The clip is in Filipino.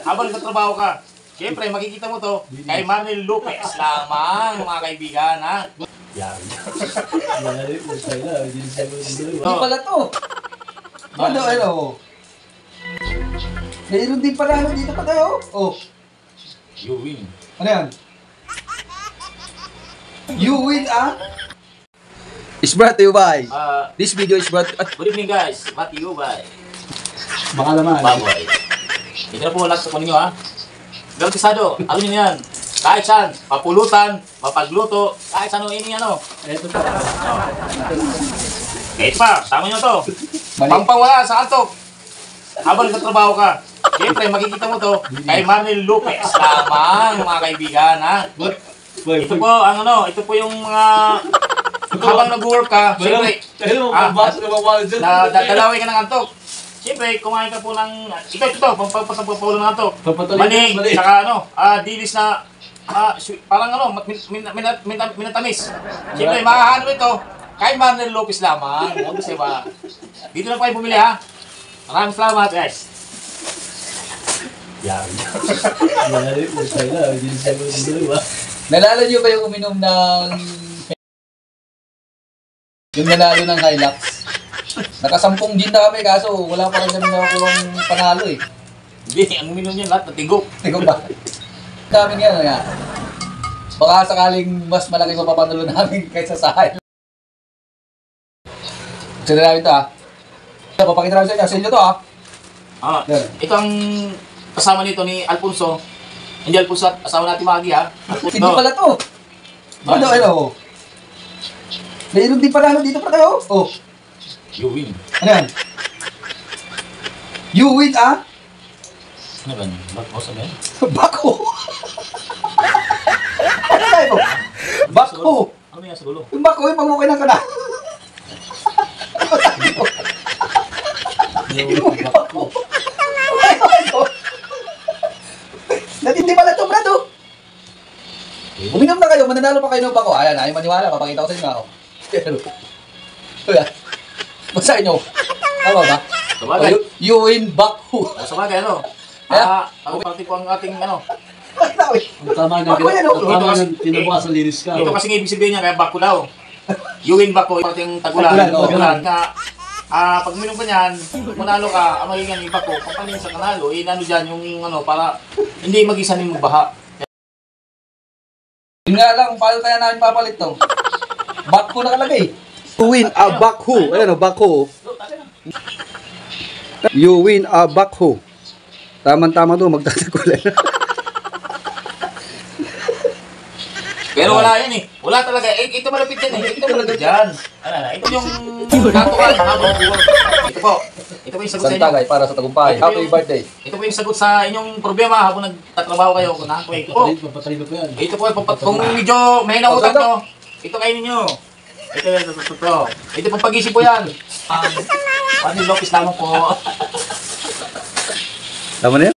habang nagtatrabaho ka. Siyempre, makikita mo to kay Marnel Lopez lamang, mga kaibigan, ha? Yan. Hindi pala to. Ano? Mayroon din pala dito pa tayo. Oh. You win. Ano yan? You win, ah? It's brought to you by. This video is brought. Good evening, guys. Matthew, bye. Baka naman. Baboy. Ito na po lahat sa ninyo, ha? Garantisado, ano nyo yan? Kahit saan, papulutan, mapagluto, kahit saan ini ano. Ito pa. Kahit pa, tama nyo to. Mali. Pampawala sa antok. Habang nagtatrabaho ka. Siyempre, makikita mo to kay Marnel Lopez lamang, mga kaibigan, ha? Ito po, ang ano, ito po yung mga... habang nag-work ka, siyempre, dalawin ka ng antok. Siyempre, kumain ka po ng... Ito, pampapasampapaw ng antok. Mani, saka ano, dilis na... parang ano, minatamis. Siyempre, makakano ito kay Marnel Lopez lamang. Diba? Dito na po kayo bumili, ha? Maraming salamat, guys. Yan. Nalala niyo ba yung uminom ng... yung nanalo ng Hilux? Nakasampung gin na kami, kaso wala pa rin kami nakakuhang panalo eh. Hindi, ang uminom niya lahat, natigok. Tingnan ba? Kami nga nga. Baka sakaling mas malaki mapapanalo namin kaysa sa Hilux. Sige namin ito, ha. Papakita namin sa inyo. Sa inyo to, ha. Ito ang kasama nito ni Alfonso. Hindi Alfonso at asawa natin Maggie, ha. Hindi pala to. Ano? Mayroon din pala dito pa tayo. Oh. You win. Ano yan? You win, ah? Ano ba? Bako sa men? Bako! Ano tayo? Bako! Ano yan sa gulo? Yung bako, yung pag-ukay ng kana. Yung bako. Natindi pala ito, Brad, oh. Uminom na kayo, mananalo pa kayo ng bako. Ayan, ayaw maniwala, papakita ko sa inyo ako. Basahin nyo. Tama ba? Sabagay. You win bako. Sabagay, ano? Ang party po ang ating, ano? Tama na tinabukasan linis ka. Ito kasi ibig sabihin niya, kaya bako daw. You win bako, yung ating tagulan. Tagulan. Pag minum ka niyan, manalo ka, ang magiging yung bako, papanin sa kanalo, inano dyan yung ano, para hindi mag-isa ni magbaha. Yun nga lang, paano kaya namin papalit to? Bako nakalagay. You win a bakho. Ayan o, bakho. You win a bakho. Tama-tama doon, magtatagulan. Pero wala yan eh. Wala talaga. Ito malapit yan eh. Ito malapit dyan. Ito yung natural habang buwan. Ito po. Ito po yung sagot sa inyo. Santagay para sa tagumpay. Happy birthday. Ito po yung sagot sa inyong problema habang nagtatrabaho kayo. Ito po. Papatalino ko yan. Ito po. Kung medyo may nautak nyo, ito kainin nyo. Ito pong pag-isip po yan. Marnel Lopez lamang po. Tama na yan?